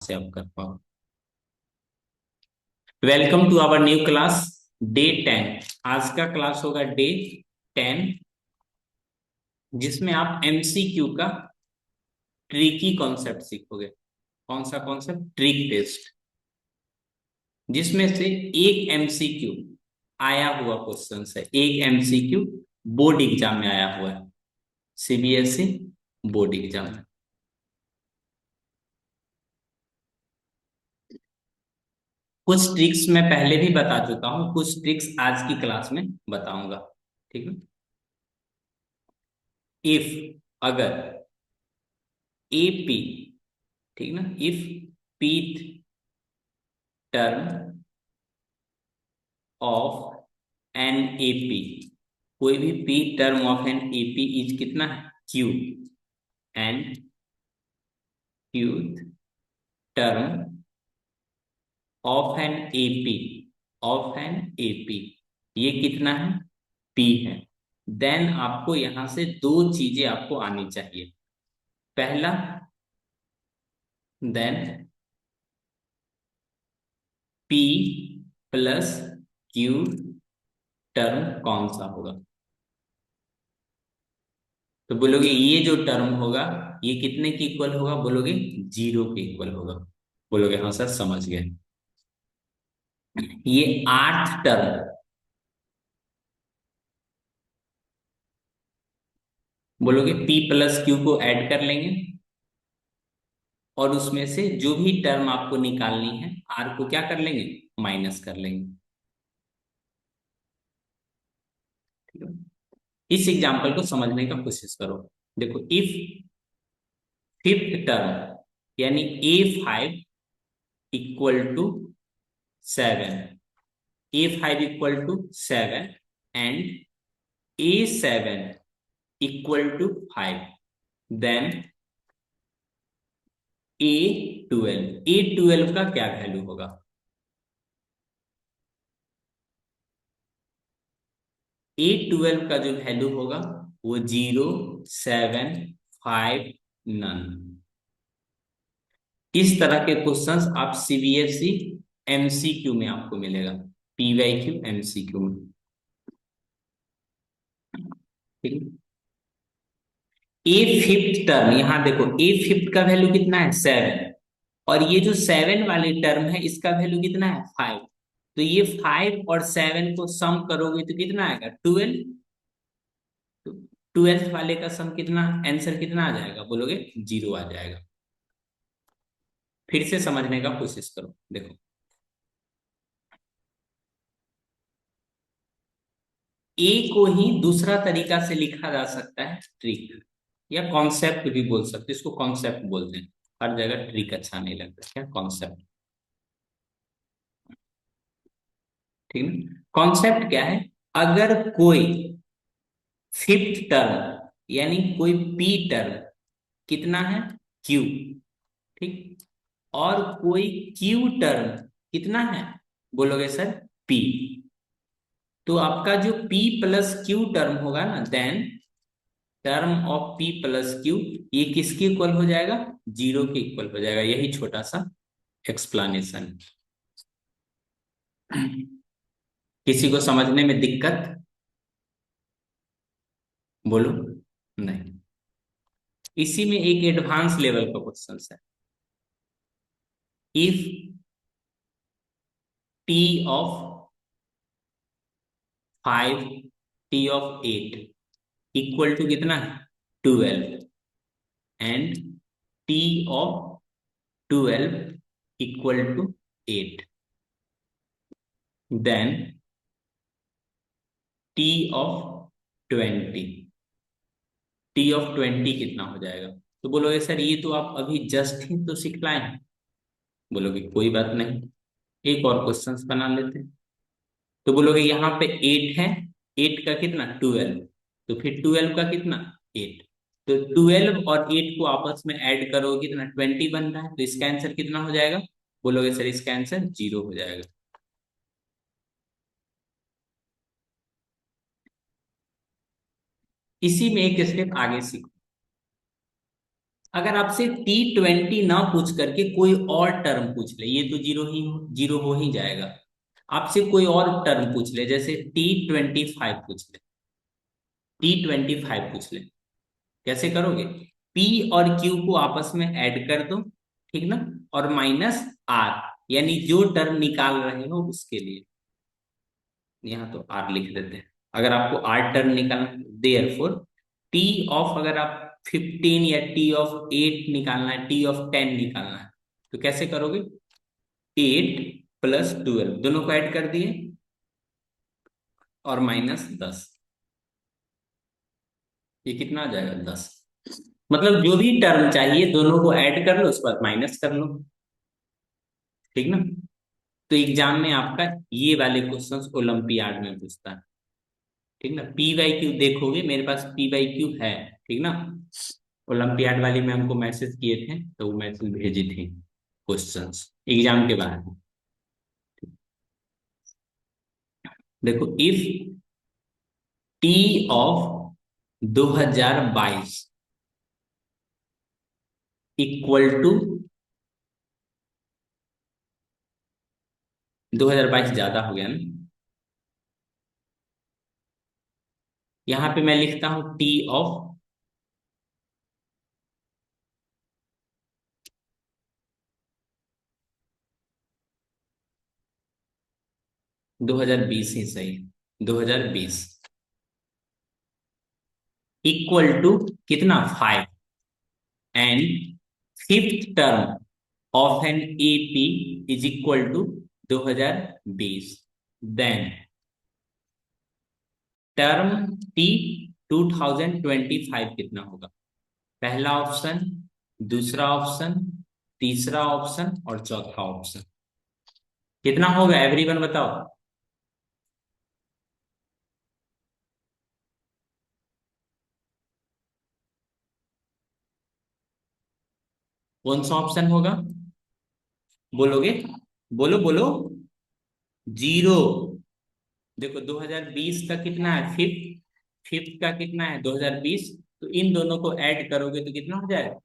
से आप कर पाओ। Welcome to our new class day 10। आज का क्लास होगा डे 10, जिसमें आप एमसीक्यू का ट्रिकी कॉन्सेप्ट सीखोगे। कौन सा कॉन्सेप्ट? ट्रिक टेस्ट, जिसमें से एक एमसीक्यू आया हुआ क्वेश्चन है। एक एमसीक्यू बोर्ड एग्जाम में आया हुआ है, सीबीएसई बोर्ड एग्जाम में। कुछ ट्रिक्स मैं पहले भी बता चुका हूं, कुछ ट्रिक्स आज की क्लास में बताऊंगा। ठीक है। इफ, अगर एपी, ठीक ना, if pth term of an AP, कोई भी p term of an AP is कितना है? Q. And qth term of an AP, of an AP, ये कितना है? पी है। देन आपको यहां से दो चीजें आपको आनी चाहिए। पहला, then P plus Q term कौन सा होगा? तो बोलोगे ये जो टर्म होगा ये कितने के इक्वल होगा? बोलोगे 0 के इक्वल होगा। बोलोगे हाँ सर समझ गए। ये 8th टर्म, बोलोगे पी प्लस क्यू को ऐड कर लेंगे और उसमें से जो भी टर्म आपको निकालनी है आर को क्या कर लेंगे? माइनस कर लेंगे। ठीक है। इस एग्जाम्पल को समझने का कोशिश करो। देखो, इफ फिफ्थ टर्म यानी A5 equal to 7, A5 equal to 7 and A7 equal to 5, then A12 का क्या वैल्यू होगा? A12 का जो वैल्यू होगा वो 0, 7, 5, नन। इस तरह के क्वेश्चंस आप सीबीएसई एमसीक्यू में आपको मिलेगा, पीवाईक्यू एमसीक्यू में। ठीक है। ए फिफ्थ टर्म, यहां देखो ए फिफ्थ का वैल्यू कितना है? 7। और ये जो 7 वाली टर्म है इसका वैल्यू कितना है? 5। तो ये 5 और 7 को सम करोगे तो कितना आएगा? 12। तो 12th वाले का सम कितना, आंसर कितना आ जाएगा? बोलोगे 0 आ जाएगा। फिर से समझने का कोशिश करो। देखो, ए को ही दूसरा तरीका से लिखा जा सकता है ट्रिक, या कॉन्सेप्ट भी बोल सकते, इसको कॉन्सेप्ट बोलते हैं। हर जगह ट्रिक अच्छा नहीं लगता, क्या कॉन्सेप्ट। ठीक है। कॉन्सेप्ट क्या है? अगर कोई फिफ्थ टर्म यानी कोई पी टर्म कितना है? क्यू। ठीक। और कोई क्यू टर्म कितना है? बोलोगे सर पी। तो आपका जो P प्लस क्यू टर्म होगा ना, then term of P plus Q, ये किसके इक्वल हो जाएगा? 0 के इक्वल हो जाएगा। यही छोटा सा एक्सप्लेनेशन। किसी को समझने में दिक्कत? बोलो। नहीं। इसी में एक एडवांस लेवल का क्वेश्चन है। If T of 5, T of 8 equal to कितना है? 12 and T of 12 equal to 8, then T of 20, T of 20 कितना हो जाएगा? तो बोलोगे सर ये तो आप अभी जस्ट ही तो सिखलाए हैं। बोलोगे कोई बात नहीं, एक और क्वेश्चंस बना लेते हैं। तो बोलोगे यहाँ पे 8 है, 8 का कितना? 12। तो फिर 12 का कितना? 8। तो 12 और 8 को आपस में ऐड करो कितना? 20 बन रहा है। तो इसका आंसर कितना हो जाएगा? बोलोगे सर इसका आंसर 0 हो जाएगा। इसी में एक स्टेप आगे सीखो। अगर आपसे T20 ना पूछ करके कोई और टर्म पूछ ले, ये तो जीरो हो ही जाएगा। आपसे कोई और टर्म पूछ ले, जैसे T25 पूछ ले, T25 पूछ ले, कैसे करोगे? P और Q को आपस में ऐड कर दो, ठीक ना, और माइनस R, यानी जो टर्म निकाल रहे हो उसके लिए। यहाँ तो R लिख देते हैं। अगर आपको R टर्म निकालना, देयर फोर T ऑफ, अगर आप 15 या T ऑफ 8 निकालना है, T ऑफ 10 निकालना है, तो कैसे करोगे? 8 + 12 दोनों को ऐड कर दिए और -10, ये कितना आ जाएगा? 10। मतलब जो भी टर्म चाहिए दोनों को ऐड कर लो, उसके बाद माइनस कर लो, ठीक ना। तो एग्जाम में आपका ये वाले क्वेश्चंस ओलंपियाड में पूछता है, ठीक ना। PYQ देखोगे, मेरे पास PYQ है, ठीक ना। ओलंपियाड वाली मैम को मैसेज किए थे तो वो मैसेज भेजी थी क्वेश्चंस एग्जाम के बाद। देखो, if T of 2022 equal to, 2022 ज्यादा हो गया ना, यहाँ पे मैं लिखता हूं T ऑफ 2020 ही सही है, 2020 इक्वल टू कितना? 5, and fifth term of an AP is equal to 2020, then term T 2025 कितना होगा? पहला ऑप्शन, दूसरा ऑप्शन, तीसरा ऑप्शन और चौथा ऑप्शन, कितना होगा एवरीवन बताओ। कौन सा ऑप्शन होगा? बोलोगे? बोलो बोलो। जीरो। देखो 2020 का कितना है? फिफ्थ, फिफ्थ का कितना है? 2020, तो इन दोनों को ऐड करोगे तो कितना हो जाएगा?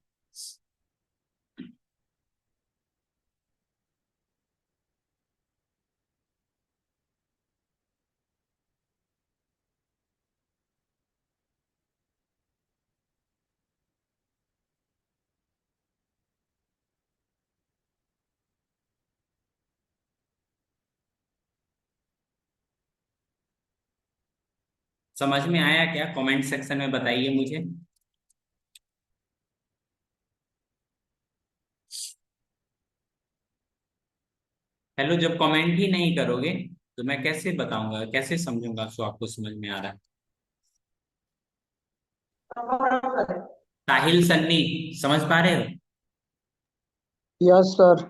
समझ में आया क्या? कमेंट सेक्शन में बताइए मुझे। हेलो, जब कमेंट ही नहीं करोगे तो मैं कैसे बताऊंगा, कैसे समझूंगा सो आपको समझ में आ रहा है? साहिल सन्नी, समझ पा रहे हो? Yes sir.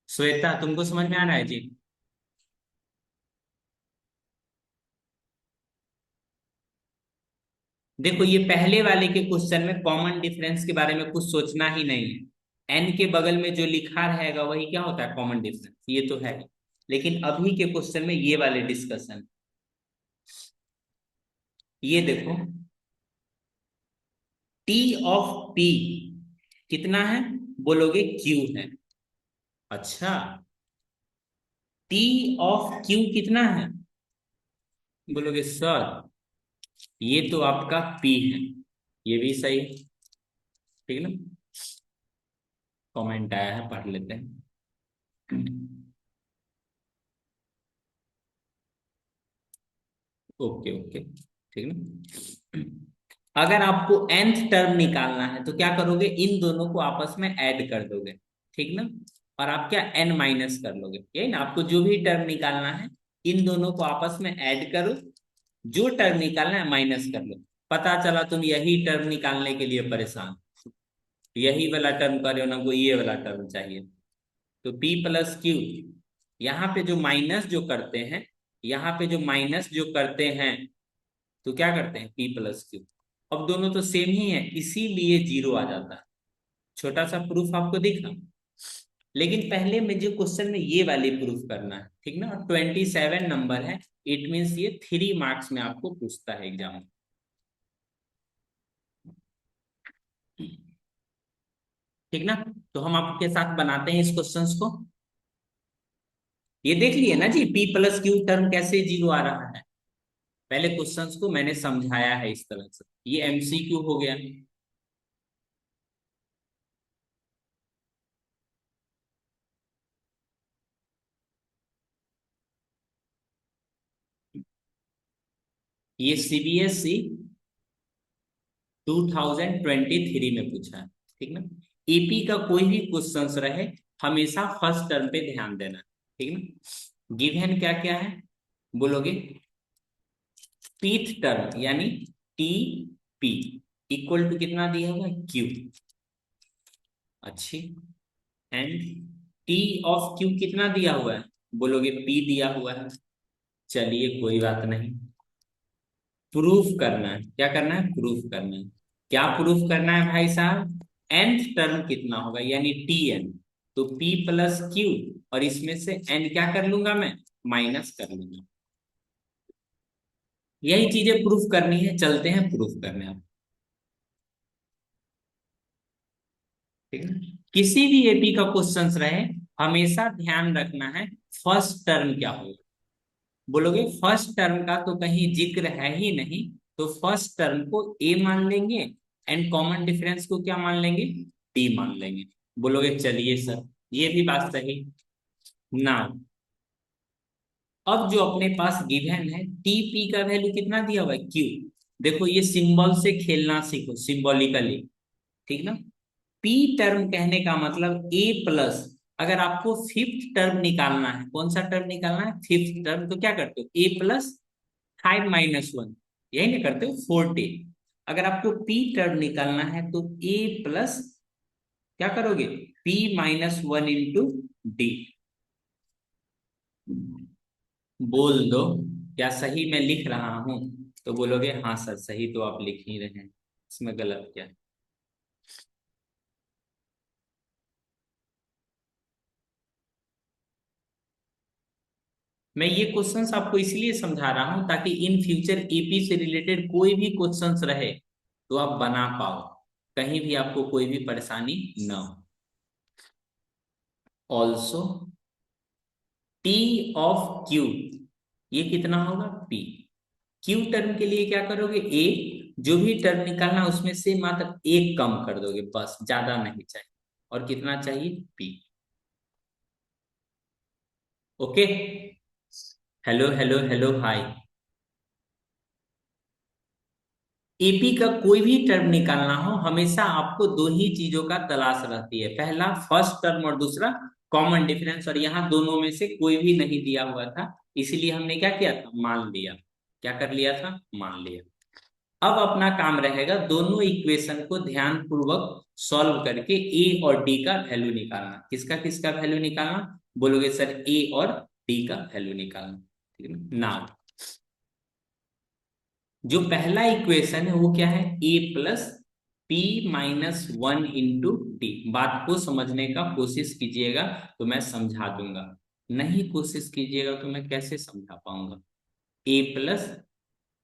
श्वेता, तुमको समझ में आ रहा है जी? देखो, ये पहले वाले के क्वेश्चन में कॉमन डिफरेंस के बारे में कुछ सोचना ही नहीं है। एन के बगल में जो लिखा रहेगा वही क्या होता है? कॉमन डिफरेंस, ये तो है। लेकिन अभी के क्वेश्चन में ये वाले डिस्कशन, ये देखो, T ऑफ P कितना है? बोलोगे Q है। अच्छा, T ऑफ Q कितना है? बोलोगे सर ये तो आपका P है। ये भी सही है, ठीक ना। कमेंट आया है, पढ़ लेते हैं। ओके ओके, ठीक ना। अगर आपको nth टर्म निकालना है तो क्या करोगे? इन दोनों को आपस में ऐड कर दोगे, ठीक ना, और आप क्या n माइनस कर लोगे, यही ना। आपको जो भी टर्म निकालना है इन दोनों को आपस में ऐड करो, जो टर्म निकालना है माइनस कर लो। पता चला तुम यही टर्म निकालने के लिए परेशान, यही वाला टर्म कर रहे हो ना, कोई ये वाला टर्म चाहिए। तो P + Q, यहाँ पे जो माइनस जो करते हैं, यहाँ पे जो माइनस जो करते हैं, तो क्या करते हैं? P + Q। अब दोनों तो सेम ही है, इसीलिए जीरो आ जाता है। छोटा सा प्रूफ आपको दिखा, लेकिन पहले मुझे क्वेश्चन में ये वाली प्रूफ करना है, ठीक ना। 27 नंबर है, इट मीन्स ये 3 मार्क्स में आपको पूछता है एग्जाम में। ठीक ना। तो हम आपके साथ बनाते हैं इस क्वेश्चंस को। ये देख लिए ना जी, पी प्लस क्यू टर्म कैसे जीरो आ रहा है। पहले क्वेश्चंस को मैंने समझाया है इस तरह से। ये एमसीक्यू हो गया। ये सीबीएसई 2023 में पूछा है। ठीक ना। एपी का कोई भी क्वेश्चंस रहे, हमेशा फर्स्ट टर्म पे ध्यान देना। ठीक ना। गिवन क्या क्या है बोलोगे। पीथ टर्म यानी टी पी इक्वल टू कितना दिया हुआ है, क्यू। अच्छी। एंड टी ऑफ क्यू कितना दिया हुआ है, बोलोगे पी दिया हुआ है। चलिए कोई बात नहीं। प्रूफ करना है, क्या करना है, प्रूफ करना है। क्या प्रूफ करना है भाई साहब, nth टर्म कितना होगा यानी टी एन। तो p प्लस क्यू, और इसमें से n क्या कर लूंगा मैं, माइनस कर लूंगा। यही चीजें प्रूफ करनी है, चलते हैं प्रूफ करने अब। ठीक है। किसी भी एपी का क्वेश्चंस रहे, हमेशा ध्यान रखना है फर्स्ट टर्म क्या होगा। बोलोगे फर्स्ट टर्म का तो कहीं जिक्र है ही नहीं, तो फर्स्ट टर्म को ए मान लेंगे, एंड कॉमन डिफरेंस को क्या मान लेंगे, डी मान लेंगे। बोलोगे चलिए सर, ये भी बात सही ना। अब जो अपने पास गिवन है, टी पी का वैल्यू कितना दिया हुआ है, क्यू। देखो ये सिंबल से खेलना सीखो, सिंबॉलिकली। ठीक ना। पी टर्म कहने का मतलब ए प्लस। अगर आपको फिफ्थ टर्म निकालना है, कौन सा टर्म निकालना है, फिफ्थ टर्म, तो क्या करते हो, ए प्लस 5 - 1, यही ना करते हो, 40। अगर आपको पी टर्म निकालना है तो ए प्लस क्या करोगे, p - 1 इंटू डी। बोल दो, क्या सही मैं लिख रहा हूं। तो बोलोगे हाँ सर सही तो आप लिख ही रहे हैं, इसमें गलत क्या है। मैं ये क्वेश्चंस आपको इसलिए समझा रहा हूं ताकि इन फ्यूचर एपी से रिलेटेड कोई भी क्वेश्चंस रहे तो आप बना पाओ, कहीं भी आपको कोई भी परेशानी न हो। ऑल्सो टी ऑफ क्यू, ये कितना होगा, पी। क्यू टर्म के लिए क्या करोगे, ए। जो भी टर्म निकालना उसमें से मात्र एक कम कर दोगे, बस ज्यादा नहीं चाहिए। और कितना चाहिए, P. Okay. Hello hello hello hi. AP का कोई भी टर्म निकालना हो, हमेशा आपको दो ही चीजों का तलाश रहती है, पहला फर्स्ट टर्म और दूसरा कॉमन डिफरेंस, और यहाँ दोनों में से कोई भी नहीं दिया हुआ था, इसीलिए हमने क्या किया था, मान लिया। क्या कर लिया था, मान लिया। अब अपना काम रहेगा दोनों इक्वेशन को ध्यान पूर्वक सॉल्व करके ए और डी का वैल्यू निकालना। किसका किसका वैल्यू निकालना, बोलोगे सर ए और डी का वैल्यू निकालना। ठीक है ना। जो पहला इक्वेशन है वो क्या है, ए प्लस p - 1 इंटू डी। बात को समझने का कोशिश कीजिएगा तो मैं समझा दूंगा, नहीं कोशिश कीजिएगा तो मैं कैसे समझा पाऊंगा। ए प्लस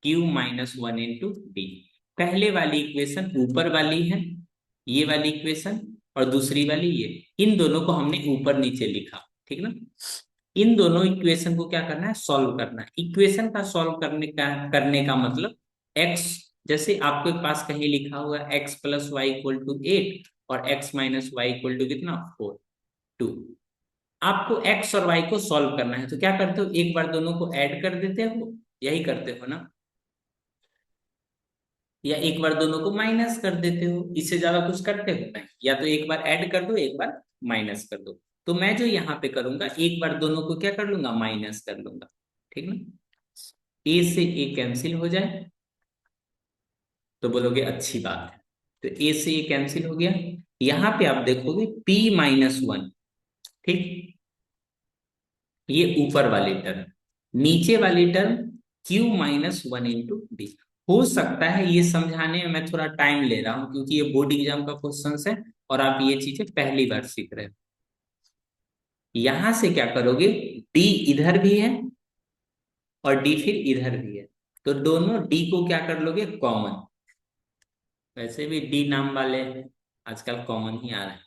q - 1 इंटू डी। पहले वाली इक्वेशन ऊपर वाली है, ये वाली इक्वेशन, और दूसरी वाली ये। इन दोनों को हमने ऊपर नीचे लिखा। ठीक ना। इन दोनों इक्वेशन को क्या करना है, सॉल्व करना है। इक्वेशन का सॉल्व करने का मतलब x, जैसे आपके पास कहीं लिखा हुआ है x plus Y equal to 8 और x minus Y equal to कितना, 4 2। आपको x और y को सॉल्व करना है तो क्या करते हो, एक बार दोनों को ऐड कर देते हो, यही करते हो ना, या एक बार दोनों को माइनस कर देते हो, इससे ज्यादा कुछ करते हो नहीं। या तो एक बार ऐड कर दो, एक बार माइनस कर दो। तो मैं जो यहाँ पे करूंगा, एक बार दोनों को क्या कर लूंगा, माइनस कर लूंगा। ठीक ना। ए से ए कैंसिल हो जाए तो बोलोगे अच्छी बात है। तो ए से ए कैंसिल हो गया। यहाँ पे आप देखोगे p - 1। ठीक। ये ऊपर वाले टर्म, नीचे वाली टर्म q - 1 इंटू डी। हो सकता है ये समझाने में मैं थोड़ा टाइम ले रहा हूं क्योंकि ये बोर्ड एग्जाम का क्वेश्चन है और आप ये चीजें पहली बार सीख रहे हो। यहां से क्या करोगे, डी इधर भी है और डी फिर इधर भी है, तो दोनों डी को क्या कर लोगे, कॉमन। वैसे भी डी नाम वाले आजकल कॉमन ही आ रहे हैं।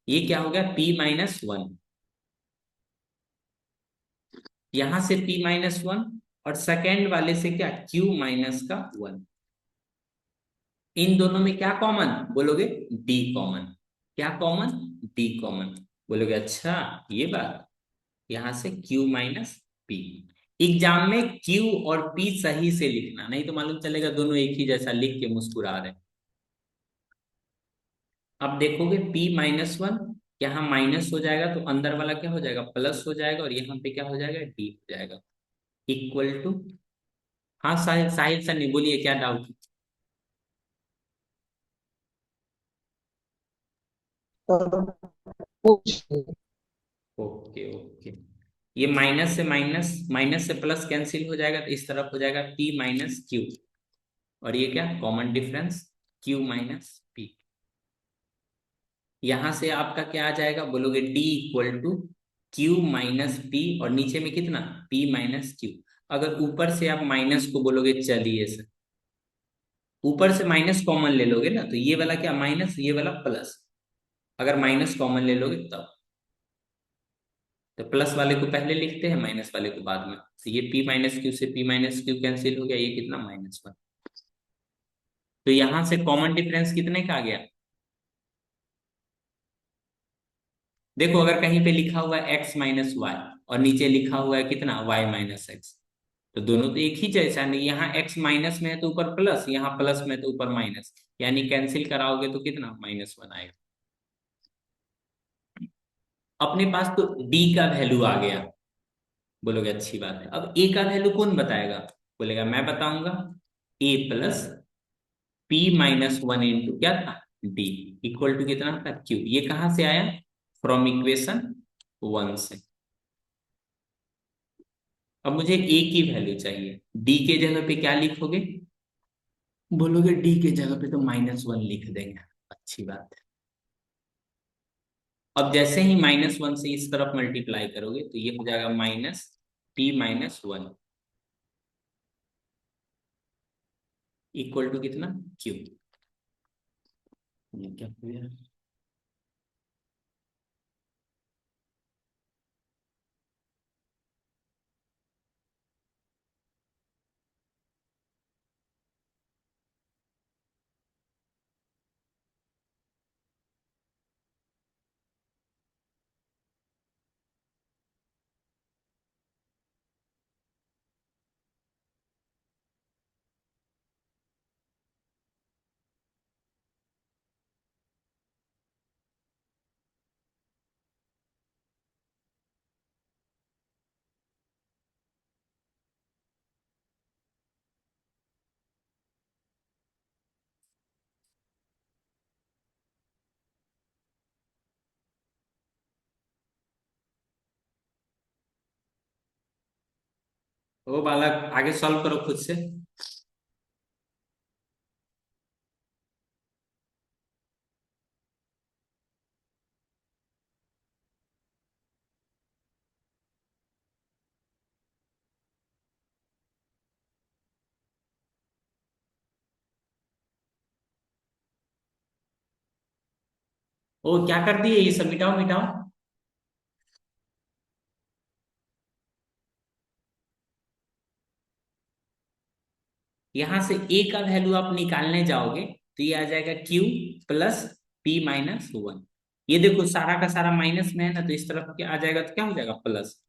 ये क्या हो गया, p-1। यहां से p-1 और सेकेंड वाले से क्या, q-1। इन दोनों में क्या कॉमन बोलोगे, d कॉमन। क्या कॉमन, d कॉमन। बोलोगे अच्छा ये बात, यहां से q-p। एग्जाम में q और p सही से लिखना, नहीं तो मालूम चलेगा दोनों एक ही जैसा लिख के मुस्कुरा रहे हैं। अब देखोगे p-1, यहाँ माइनस हो जाएगा तो अंदर वाला क्या हो जाएगा, प्लस हो जाएगा, और यहाँ पे क्या हो जाएगा, d हो जाएगा। इक्वल टू, हाँ साहिल, साहिल सर नहीं, बोलिए क्या डाउट। सर कुछ ओके ओके। ये माइनस से माइनस, माइनस से प्लस कैंसिल हो जाएगा, तो इस तरफ हो जाएगा p-q। और ये क्या, कॉमन डिफरेंस, q-p। यहां से आपका क्या आ जाएगा, बोलोगे d इक्वल टू q-p, और नीचे में कितना, p-q। अगर ऊपर से आप माइनस को बोलोगे, चलिए सर ऊपर से माइनस कॉमन ले लोगे ना, तो ये वाला क्या माइनस, ये वाला प्लस। अगर माइनस कॉमन ले लोगे तब, तो प्लस वाले को पहले लिखते हैं, माइनस वाले को बाद में। तो ये p-q से p-q कैंसिल हो गया, ये कितना, -1। तो यहां से कॉमन डिफरेंस कितने का आ गया। देखो अगर कहीं पे लिखा हुआ है x-y, और नीचे लिखा हुआ है कितना, y-x, तो दोनों तो एक ही जैसा, नहीं यहाँ x माइनस में है तो ऊपर प्लस, यहाँ प्लस में तो ऊपर माइनस, यानी कैंसिल कराओगे तो कितना, -1 आएगा। अपने पास तो d का वैल्यू आ गया, बोलोगे अच्छी बात है। अब a का वैल्यू कौन बताएगा, बोलेगा मैं बताऊंगा। a+p-1 इंटू क्या था, d, इक्वल टू कितना था, q। ये कहां से आया, फ्रॉम इक्वेशन 1 से। अब मुझे a की वैल्यू चाहिए, d के जगह पे क्या लिखोगे, बोलोगे d के जगह पे तो -1 लिख देंगे, अच्छी बात है। अब जैसे ही -1 से इस तरफ मल्टीप्लाई करोगे तो ये हो जाएगा -p-1 इक्वल टू कितना, q। ये क्या हो गया, ओ बालक आगे सॉल्व करो खुद से। ओ क्या कर दिए, ये सब मिटाओ मिटाओ। यहां से a का वैल्यू आप निकालने जाओगे तो ये आ जाएगा q+p-1। ये देखो सारा का सारा माइनस में है ना, तो इस तरफ क्या आ जाएगा, तो क्या हो जाएगा, प्लस।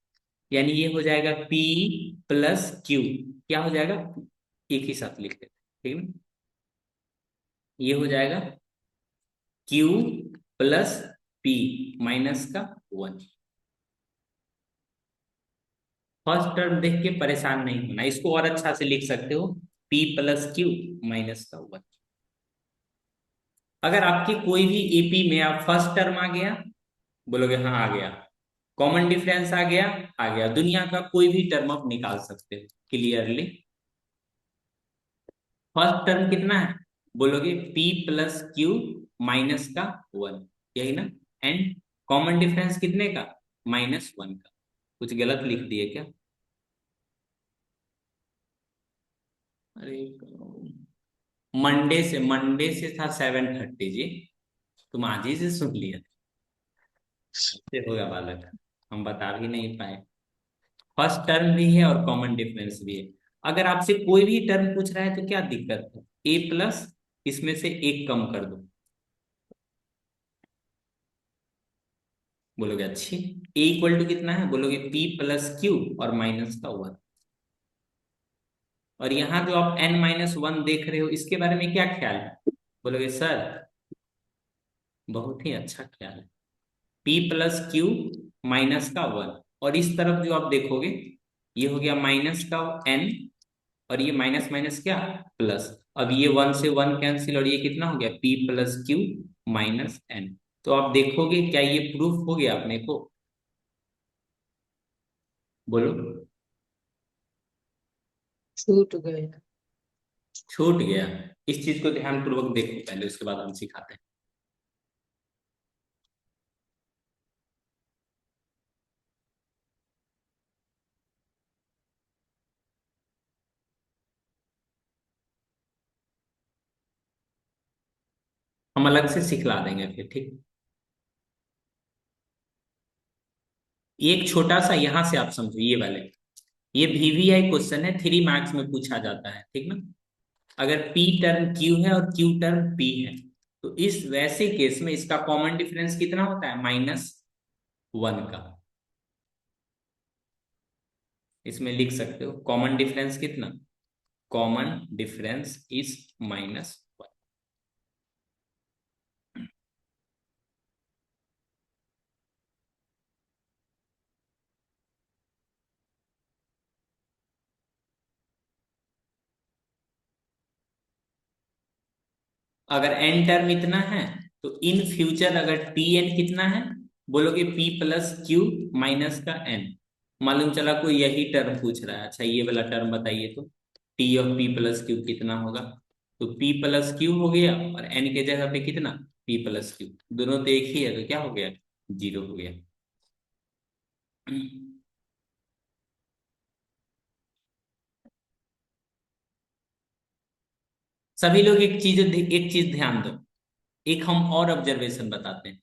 यानी ये हो जाएगा p+q, क्या हो जाएगा, एक ही साथ लिख लेते हैं, ठीक है ना। ये हो जाएगा q+p-1। फर्स्ट टर्म देख के परेशान नहीं होना, इसको और अच्छा से लिख सकते हो, p+q-1। अगर आपकी कोई भी एपी में आप फर्स्ट टर्म आ गया, बोलोगे हाँ आ गया, कॉमन डिफरेंस आ गया, दुनिया का कोई भी टर्म आप निकाल सकते हो क्लियरली। फर्स्ट टर्म कितना है, बोलोगे p+q-1, यही ना। एंड कॉमन डिफरेंस कितने का, -1 का। कुछ गलत लिख दिए क्या, अरे मंडे से था 7:30 जी, तुम आज ही से सुन लिया। से होगा बालक, हम बता भी नहीं पाए। फर्स्ट टर्म भी है और कॉमन डिफरेंस भी है। अगर आपसे कोई भी टर्म पूछ रहा है तो क्या दिक्कत है, ए प्लस इसमें से एक कम कर दो। बोलोगे अच्छी, ए इक्वल टू कितना है, बोलोगे पी प्लस क्यू और माइनस का वन। और यहाँ जो आप n माइनस वन देख रहे हो इसके बारे में क्या ख्याल है, बोलोगे सर बहुत ही अच्छा ख्याल है, पी प्लस क्यू माइनस का वन। और इस तरफ जो आप देखोगे ये हो गया माइनस का n, और ये माइनस माइनस क्या, प्लस। अब ये वन से वन कैंसिल और ये कितना हो गया, P plus Q minus N. तो आप देखोगे क्या ये प्रूफ हो गया अपने को, बोलो। छूट गया। छूट गया। इस चीज को ध्यान पूर्वक देखो पहले, उसके बाद हम सिखाते हैं। हम अलग से सिखला देंगे फिर, ठीक। एक छोटा सा यहां से आप समझो, ये वाले, ये वीवीआई क्वेश्चन है, 3 मार्क्स में पूछा जाता है, ठीक ना। अगर पी टर्म क्यू है और क्यू टर्म पी है, तो इस वैसे केस में इसका कॉमन डिफरेंस कितना होता है, माइनस वन का। इसमें लिख सकते हो कॉमन डिफरेंस कितना, common difference is minus one. अगर एन टर्म इतना है तो इन फ्यूचर अगर टी एन कितना है, बोलोगे पी प्लस क्यू माइनस का एन। मालूम चला कोई यही टर्म पूछ रहा है, अच्छा ये वाला टर्म बताइए तो, T of P plus Q कितना होगा। तो पी प्लस क्यू हो गया और एन के जगह पे कितना, पी प्लस क्यू। दोनों तो एक ही है तो क्या हो गया, जीरो हो गया। सभी लोग एक चीज ध्यान दो, एक हम और ऑब्जर्वेशन बताते हैं,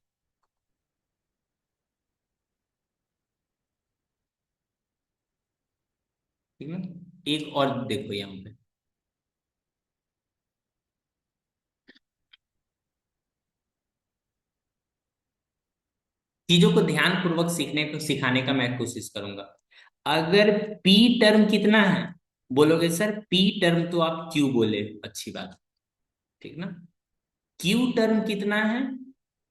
ठीक है। एक और देखो यहाँ पे, चीजों को ध्यान पूर्वक सीखने को सिखाने का मैं कोशिश करूंगा। अगर पी टर्म कितना है, बोलोगे सर पी टर्म तो आप क्यू बोले, अच्छी बात, ठीक ना। क्यू टर्म कितना है,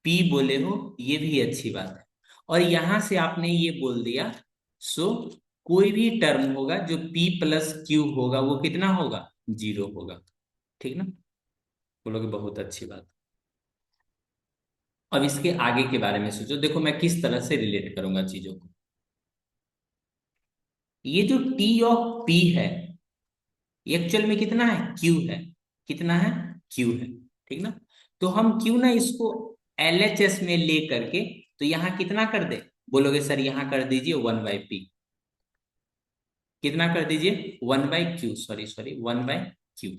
पी बोले हो, ये भी अच्छी बात है। और यहां से आपने ये बोल दिया, सो कोई भी टर्म होगा जो पी प्लस क्यू होगा वो कितना होगा, जीरो होगा, ठीक ना। बोलोगे बहुत अच्छी बात। अब इसके आगे के बारे में सोचो, देखो मैं किस तरह से रिलेट करूंगा चीजों को। ये जो टी ऑफ पी है, एक्चुअल में कितना है, क्यू है, कितना है, क्यू है, ठीक ना। तो हम क्यों ना इसको एलएचएस में ले करके, तो यहां कितना कर दे, बोलोगे सर यहां कर दीजिए वन बाई पी। कितना कर दीजिए, one by Q, sorry sorry, one by Q.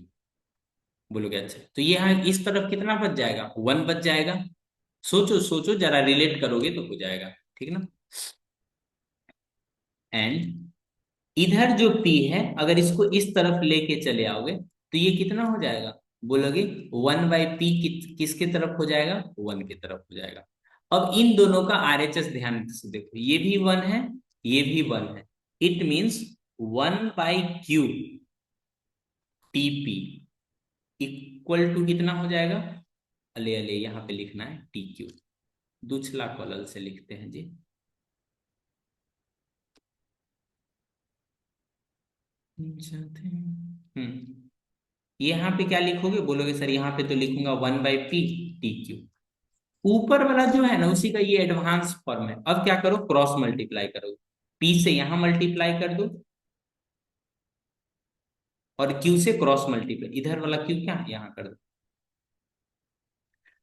बोलोगे अच्छा, तो ये यहाँ इस तरफ कितना बच जाएगा, वन बच जाएगा। सोचो सोचो जरा, रिलेट करोगे तो हो जाएगा, ठीक ना। एंड इधर जो P है, अगर इसको इस तरफ लेके चले आओगे तो ये कितना हो जाएगा, बोलोगे वन बाई पी किसके तरफ हो जाएगा, वन की तरफ हो जाएगा। अब इन दोनों का आरएचएस ध्यान से देखो, ये भी वन है, ये भी वन है। It means one by Q T P equal to कितना हो जाएगा, अले अले यहाँ पे लिखना है टी क्यू, दूसरा कॉलम से लिखते हैं जी। यहाँ पे क्या लिखोगे, बोलोगे सर यहाँ पे तो लिखूंगा one by P T Q. ऊपर वाला जो है ना उसी का ये एडवांस फॉर्म है। अब क्या करो, क्रॉस मल्टीप्लाई करो, पी से यहां मल्टीप्लाई कर दो और क्यू से क्रॉस मल्टीप्लाई, इधर वाला क्यू क्या है यहाँ कर दो।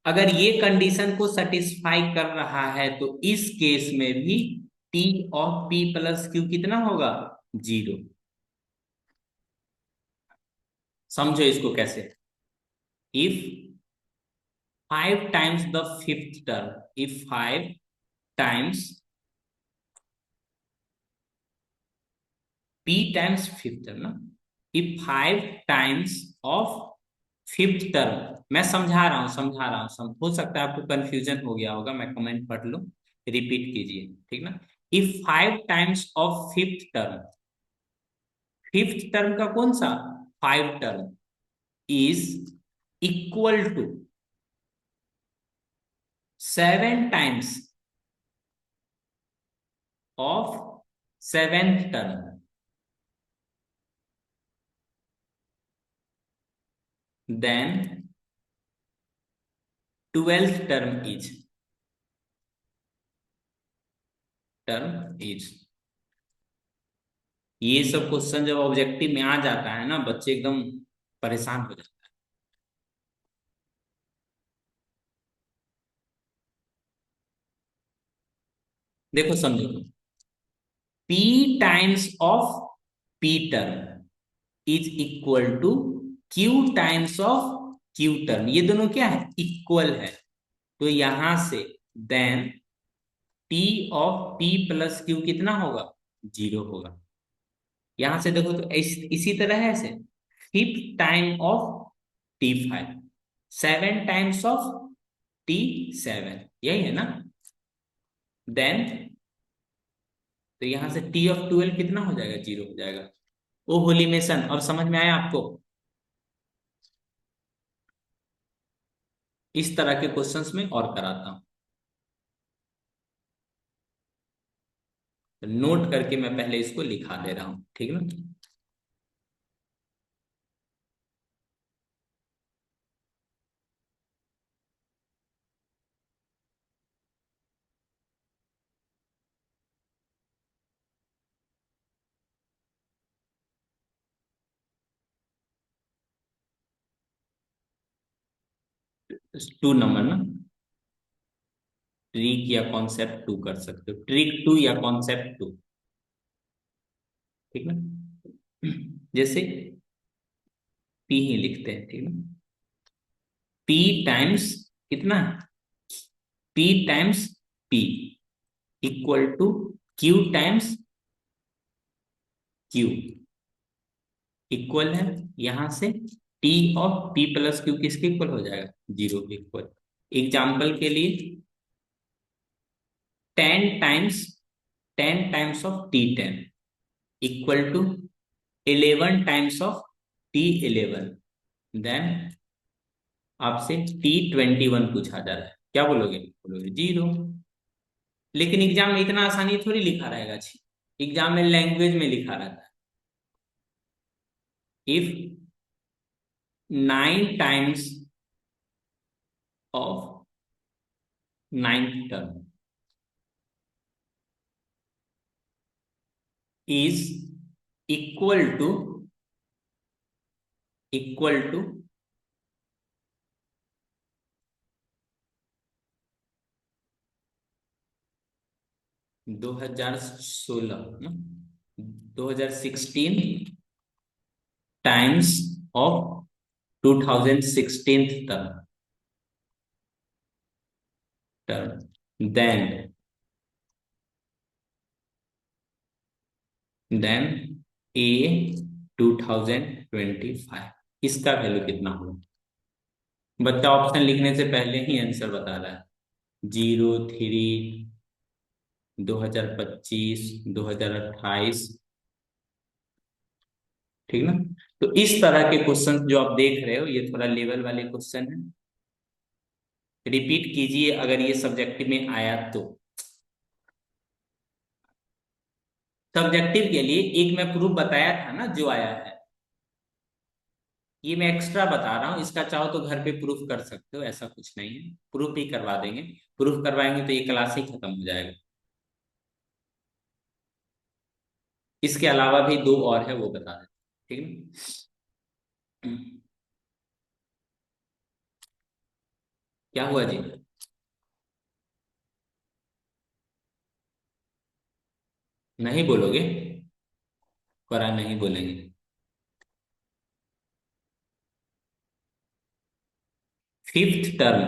अगर ये कंडीशन को सेटिस्फाई कर रहा है तो इस केस में भी T of P plus Q कितना होगा, जीरो। समझो इसको कैसे, if 5 times the fifth term, if 5 times p times fifth term ना, कि 5 टाइम्स ऑफ फिफ्थ टर्म, मैं समझा रहा हूँ समझा रहा हूँ हो सकता है आपको कंफ्यूजन हो गया होगा, मैं कमेंट पढ़ लो, रिपीट कीजिए, ठीक ना। If 5 times of fifth term, fifth term का कौन सा, 5 term is equal to 7 times of seventh term, then twelfth term is. ये सब क्वेश्चन जब ऑब्जेक्टिव में आ जाता है ना, बच्चे एकदम परेशान हो जाते हैं। देखो समझो, p times of p term is equal to q times of q term, ये दोनों क्या है, इक्वल है। तो यहां से then t of p plus q कितना होगा, 0 होगा। यहां से देखो तो इसी तरह है ऐसे, fifth time of t5, 7 times of t7, यही है ना। देन तो यहां से t of 12 कितना हो जाएगा, 0 हो जाएगा। ओ होली मेसन, अब समझ में आया आपको। इस तरह के क्वेश्चंस में और कराता हूं, तो नोट करके मैं पहले इसको लिखा दे रहा हूं, ठीक है ना। टू नंबर ना, ट्रिक या कॉन्सेप्ट टू कर सकते हो, ट्रिक टू या कॉन्सेप्ट टू, ठीक ना। जैसे पी ही लिखते हैं, ठीक ना। पी टाइम्स कितना, P times P equal to Q times Q, equal है। यहां से T of P plus Q किसके इक्वल हो जाएगा, 0 के इक्वल। एग्जाम्पल के लिए 10 times, 10 times of t10 equal to 11 times of t11, then आपसे t21 पूछा जा रहा है, क्या बोलोगे, बोलोगे 0। लेकिन एग्जाम में इतना आसानी थोड़ी लिखा रहेगा जी, एग्जाम में लैंग्वेज में लिखा रहता है। If 9 times of ninth term is equal to, equal to 2016 ना, 2016 times of 2016 term, then A 2025, इसका वैल्यू कितना होगा। बच्चा ऑप्शन लिखने से पहले ही आंसर बता रहा है, 03, 2025, 2028, ठीक ना। तो इस तरह के क्वेश्चन जो आप देख रहे हो, ये थोड़ा लेवल वाले क्वेश्चन है, रिपीट कीजिए अगर ये सब्जेक्टिव में आया तो। सब्जेक्टिव के लिए एक मैं प्रूफ बताया था ना जो आया है, ये मैं एक्स्ट्रा बता रहा हूँ, इसका चाहो तो घर पे प्रूफ कर सकते हो, ऐसा कुछ नहीं है, प्रूफ ही करवा देंगे। प्रूफ करवाएंगे तो ये क्लास ही खत्म हो जाएगा। इसके अलावा भी दो और है, वो बता देते, ठीक है। क्या हुआ जी, नहीं बोलोगे, करा नहीं बोलेंगे। Fifth term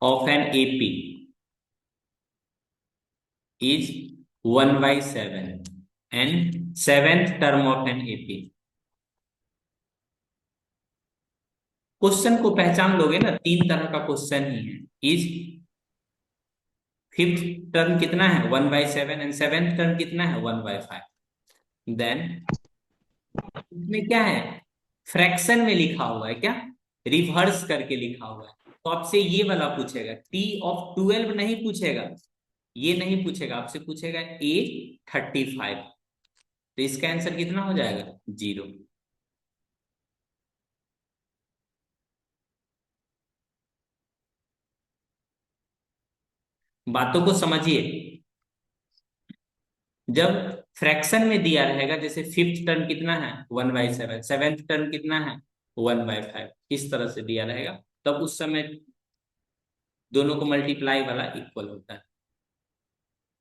of an AP is 1/7 and seventh term of an AP. Question को पहचान लोगे ना, तीन तरह का क्वेश्चन ही है। इज फिफ्थ टर्म कितना है 1/7 एंड सेवेंथ टर्म कितना है 1/5। देन इसमें क्या है, फ्रैक्शन में लिखा हुआ है क्या, रिवर्स करके लिखा हुआ है। तो आपसे ये वाला पूछेगा, T(12) नहीं पूछेगा, ये नहीं पूछेगा, आपसे पूछेगा A35। तो इसका आंसर कितना हो जाएगा, 0। बातों को समझिए। जब फ्रैक्शन में दिया रहेगा, जैसे फिफ्थ टर्म कितना है 1/7, सेवेंथ टर्म कितना है 1/5, इस तरह से दिया रहेगा, तब उस समय दोनों को मल्टीप्लाई वाला इक्वल होता है।